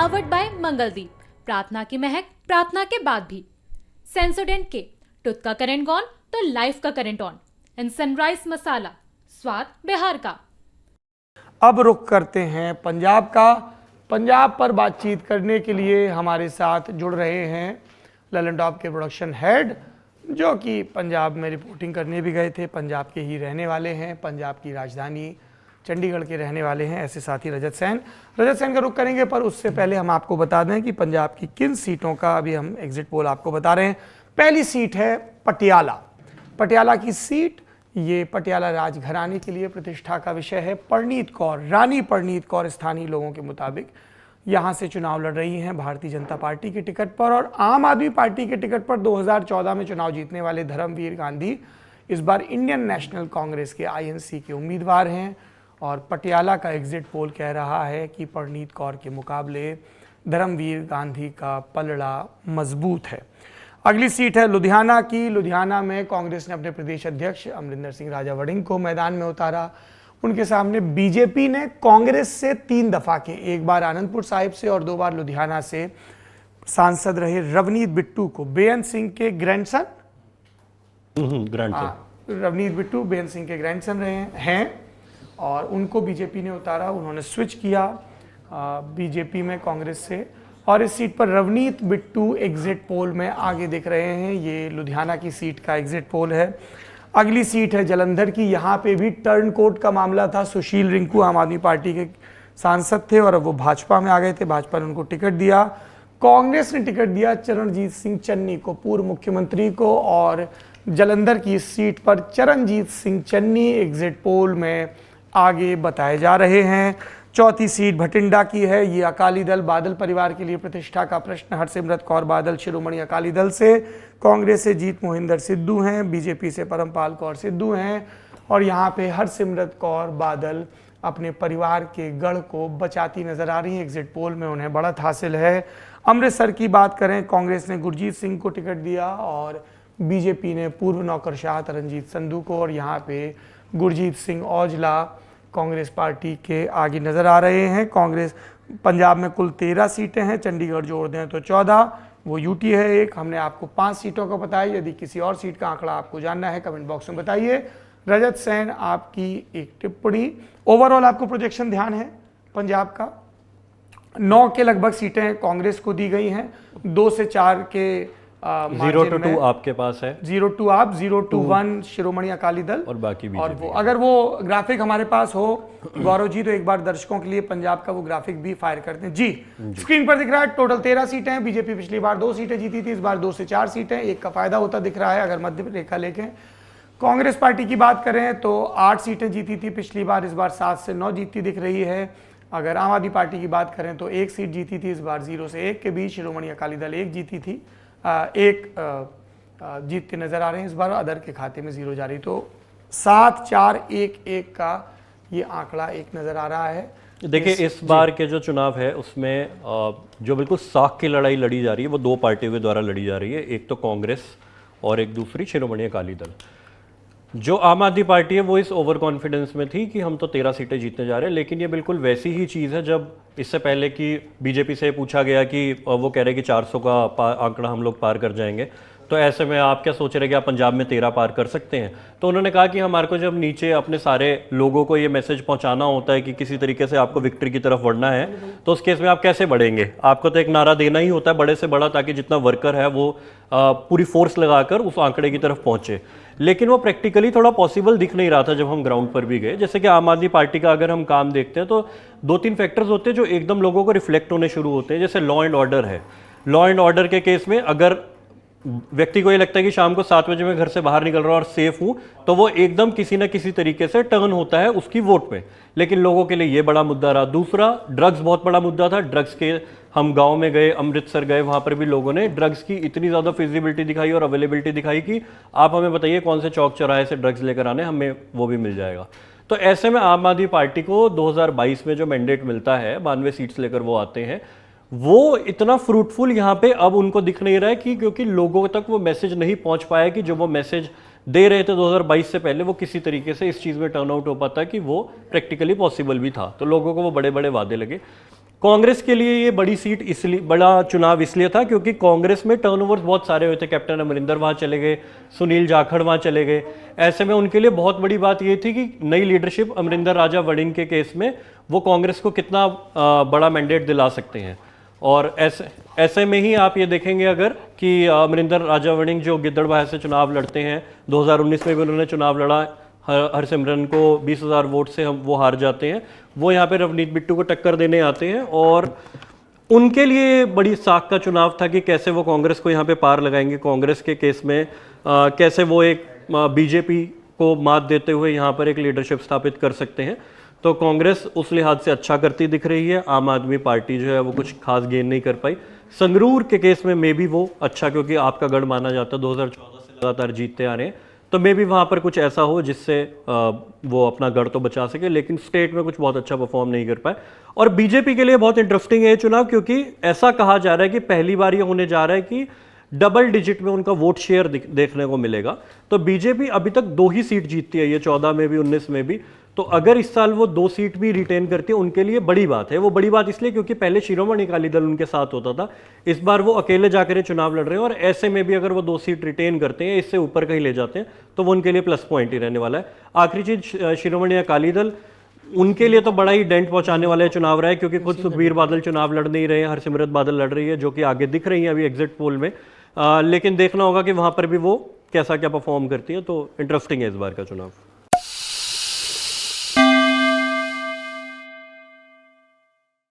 Powered by Mangaldeep, प्रार्थना की महक प्रार्थना के बाद भी। सेंसोडेंट के टूथ का करंट गॉन तो लाइफ का करंट ऑन। इन सनराइज मसाला, स्वाद बिहार का। अब रुख करते हैं पंजाब का। पंजाब पर बातचीत करने के लिए हमारे साथ जुड़ रहे हैं ललन टॉप के प्रोडक्शन हेड, जो कि पंजाब में रिपोर्टिंग करने भी गए थे, पंजाब के ही रहने वाले हैं, पंजाब की राजधानी चंडीगढ़ के रहने वाले हैं, ऐसे साथी रजत सेन का रुख करेंगे। पर उससे पहले हम आपको बता दें कि पंजाब की किन सीटों का अभी हम एग्जिट पोल आपको बता रहे हैं। पहली सीट है पटियाला। पटियाला की सीट, ये पटियाला राजघराने के लिए प्रतिष्ठा का विषय है। परनीत कौर, रानी परनीत कौर स्थानीय लोगों के मुताबिक यहाँ से चुनाव लड़ रही हैं भारतीय जनता पार्टी के टिकट पर, और आम आदमी पार्टी के टिकट पर 2014 में चुनाव जीतने वाले धर्मवीर गांधी इस बार इंडियन नेशनल कांग्रेस के INC के उम्मीदवार हैं। और पटियाला का एग्जिट पोल कह रहा है कि परनीत कौर के मुकाबले धर्मवीर गांधी का पलड़ा मजबूत है। अगली सीट है लुधियाना की। लुधियाना में कांग्रेस ने अपने प्रदेश अध्यक्ष अमरिंदर सिंह राजा वड़िंग को मैदान में उतारा। उनके सामने बीजेपी ने कांग्रेस से 3 दफा के, एक बार आनंदपुर साहिब से और 2 बार लुधियाना से सांसद रहे रवनीत बिट्टू को, बेअंत सिंह के ग्रैंडसन, रवनीत बिट्टू बेअंत सिंह के ग्रैंडसन रहे हैं, और उनको बीजेपी ने उतारा। उन्होंने स्विच किया बीजेपी में कांग्रेस से, और इस सीट पर रवनीत बिट्टू एग्जिट पोल में आगे दिख रहे हैं। ये लुधियाना की सीट का एग्जिट पोल है। अगली सीट है जलंधर की। यहाँ पे भी टर्न कोड का मामला था। सुशील रिंकू आम आदमी पार्टी के सांसद थे और अब वो भाजपा में आ गए थे। भाजपा ने उनको टिकट दिया। कांग्रेस ने टिकट दिया चरणजीत सिंह चन्नी को, पूर्व मुख्यमंत्री को, और जलंधर की इस सीट पर चरणजीत सिंह चन्नी एग्जिट पोल में आगे बताए जा रहे हैं। चौथी सीट भटिंडा की है। ये अकाली दल बादल परिवार के लिए प्रतिष्ठा का प्रश्न। हरसिमरत कौर बादल शिरोमणि अकाली दल से, कांग्रेस से जीत मोहिंदर सिद्धू हैं, बीजेपी से परमपाल कौर सिद्धू हैं, और यहाँ पे हरसिमरत कौर बादल अपने परिवार के गढ़ को बचाती नजर आ रही हैं। एग्जिट पोल में उन्हें बढ़त हासिल है। अमृतसर की बात करें, कांग्रेस ने गुरजीत सिंह को टिकट दिया और बीजेपी ने पूर्व नौकरशाह तरनजीत संधू को, और यहाँ पे गुरजीत सिंह औजला कांग्रेस पार्टी के आगे नजर आ रहे हैं। कांग्रेस पंजाब में कुल 13 सीटें हैं, चंडीगढ़ जोड़ दें तो 14, वो यूटी है एक। हमने आपको 5 सीटों का बताया। यदि किसी और सीट का आंकड़ा आपको जानना है कमेंट बॉक्स में बताइए। रजत सेन, आपकी एक टिप्पणी। ओवरऑल आपको प्रोजेक्शन ध्यान है पंजाब का? 9 के लगभग सीटें कांग्रेस को दी गई हैं, 2 से 4 के 0 to 2 आपके पास है। 0 to आप, 0 to 1 शिरोमणि अकाली दल, और बाकी भी। और वो अगर वो ग्राफिक हमारे पास हो गौरव जी, तो एक बार दर्शकों के लिए पंजाब का वो ग्राफिक भी फायर करते हैं जी। स्क्रीन पर दिख रहा है टोटल 13 सीटें हैं। बीजेपी पिछली बार 2 सीटें जीती थी, इस बार 2 से 4 सीटें। एक का फायदा होता दिख रहा है अगर मध्य रेखा लेके। कांग्रेस पार्टी की बात करें तो 8 सीटें जीती थी पिछली बार, इस बार 7 से 9 जीतती दिख रही है। अगर आम आदमी पार्टी की बात करें तो 1 सीट जीती थी, इस बार 0 से 1 के बीच। शिरोमणि अकाली दल 1 जीती थी, 1 जीतते नजर आ रहे हैं इस बार। अदर के खाते में 0 जारी। तो 7, 4, 1, 1 का ये आंकड़ा एक नजर आ रहा है। देखिए इस बार के जो चुनाव है उसमें जो बिल्कुल साख की लड़ाई लड़ी जा रही है वो 2 पार्टियों के द्वारा लड़ी जा रही है। एक तो कांग्रेस और एक दूसरी शिरोमणि अकाली दल। जो आम आदमी पार्टी है वो इस ओवर कॉन्फिडेंस में थी कि हम तो 13 सीटें जीतने जा रहे हैं, लेकिन ये बिल्कुल वैसी ही चीज़ है जब इससे पहले कि बीजेपी से पूछा गया कि वो कह रहे कि 400 का आंकड़ा हम लोग पार कर जाएंगे, तो ऐसे में आप क्या सोच रहे कि आप पंजाब में 13 पार कर सकते हैं? तो उन्होंने कहा कि हमारे को जब नीचे अपने सारे लोगों को ये मैसेज पहुंचाना होता है कि किसी तरीके से आपको विक्ट्री की तरफ बढ़ना है, तो उस केस में आप कैसे बढ़ेंगे? आपको तो एक नारा देना ही होता है बड़े से बड़ा, ताकि जितना वर्कर है वो पूरी फोर्स लगाकर उस आंकड़े की तरफ पहुंचे। लेकिन वो प्रैक्टिकली थोड़ा पॉसिबल दिख नहीं रहा था जब हम ग्राउंड पर भी गए। जैसे कि आम आदमी पार्टी का अगर हम काम देखते हैं तो 2-3 फैक्टर्स होते हैं जो एकदम लोगों को रिफ्लेक्ट होने शुरू होते हैं। जैसे लॉ एंड ऑर्डर है। लॉ एंड ऑर्डर के केस में अगर व्यक्ति को ये लगता है कि शाम को 7 बजे मैं घर से बाहर निकल रहा हूं और सेफ हूं, तो वो एकदम किसी न किसी तरीके से टर्न होता है उसकी वोट में। लेकिन लोगों के लिए ये बड़ा मुद्दा रहा। दूसरा, ड्रग्स बहुत बड़ा मुद्दा था। ड्रग्स के हम गांव में गए, अमृतसर गए, वहां पर भी लोगों ने ड्रग्स की इतनी ज्यादा फिजिबिलिटी दिखाई और अवेलेबिलिटी दिखाई कि आप हमें बताइए कौन से चौक चौराहे से ड्रग्स लेकर आने, हमें वो भी मिल जाएगा। तो ऐसे में आम आदमी पार्टी को 2022 में जो मैंडेट मिलता है, 92 सीट्स लेकर वो आते हैं, वो इतना फ्रूटफुल यहाँ पे अब उनको दिख नहीं रहा है कि क्योंकि लोगों तक वो मैसेज नहीं पहुंच पाया कि जो वो मैसेज दे रहे थे 2022 से पहले, वो किसी तरीके से इस चीज़ में टर्न आउट हो पाता कि वो प्रैक्टिकली पॉसिबल भी था। तो लोगों को वो बड़े बड़े वादे लगे। कांग्रेस के लिए ये बड़ी सीट इसलिए, बड़ा चुनाव इसलिए था क्योंकि कांग्रेस में टर्नओवर बहुत सारे हुए थे। कैप्टन अमरिंदर वहाँ चले गए, सुनील जाखड़ वहाँ चले गए। ऐसे में उनके लिए बहुत बड़ी बात ये थी कि नई लीडरशिप अमरिंदर राजा वड़िंग के केस में वो कांग्रेस को कितना बड़ा मैंडेट दिला सकते हैं। और ऐसे में ही आप ये देखेंगे अगर कि अमरिंदर राजा वड़िंग जो गिद्दड़बाहे से चुनाव लड़ते हैं, 2019 में भी उन्होंने चुनाव लड़ा, हरसिमरन को 20,000 वोट से वो हार जाते हैं। वो यहाँ पे रवनीत बिट्टू को टक्कर देने आते हैं और उनके लिए बड़ी साख का चुनाव था कि कैसे वो कांग्रेस को यहाँ पे पार लगाएंगे। कांग्रेस के केस में कैसे वो एक बीजेपी को मात देते हुए यहाँ पर एक लीडरशिप स्थापित कर सकते हैं। तो कांग्रेस उस लिहाज से अच्छा करती दिख रही है। आम आदमी पार्टी जो है वो कुछ खास गेन नहीं कर पाई। संगरूर के केस में मे भी वो अच्छा, क्योंकि आपका गढ़ माना जाता है, 2014 से लगातार जीतते आ रहे हैं, तो मे भी वहाँ पर कुछ ऐसा हो जिससे वो अपना गढ़ तो बचा सके, लेकिन स्टेट में कुछ बहुत अच्छा परफॉर्म नहीं कर पाए। और बीजेपी के लिए बहुत इंटरेस्टिंग है ये चुनाव, क्योंकि ऐसा कहा जा रहा है कि पहली बार ये होने जा रहा है कि डबल डिजिट में उनका वोट शेयर देखने को मिलेगा। तो बीजेपी अभी तक 2 ही सीट जीतती है, ये 14 में भी 19 में भी। तो अगर इस साल वो 2 सीट भी रिटेन करती है, उनके लिए बड़ी बात है। वो बड़ी बात इसलिए क्योंकि पहले शिरोमणि अकाली दल उनके साथ होता था, इस बार वो अकेले जाकर चुनाव लड़ रहे हैं। और ऐसे में भी अगर वो 2 सीट रिटेन करते हैं, इससे ऊपर कहीं ले जाते हैं, तो वो उनके लिए प्लस पॉइंट ही रहने वाला है। आखिरी चीज, शिरोमणि अकाली दल, उनके लिए तो बड़ा ही डेंट पहुंचाने वाला चुनाव रहा है, क्योंकि खुद सुखबीर बादल चुनाव लड़ नहीं रहे हैं, हरसिमरत बादल लड़ रही है, जो कि आगे दिख रही है अभी एग्जिट पोल में। लेकिन देखना होगा कि वहां पर भी वो कैसा क्या परफॉर्म करती है। तो इंटरेस्टिंग है इस बार का चुनाव।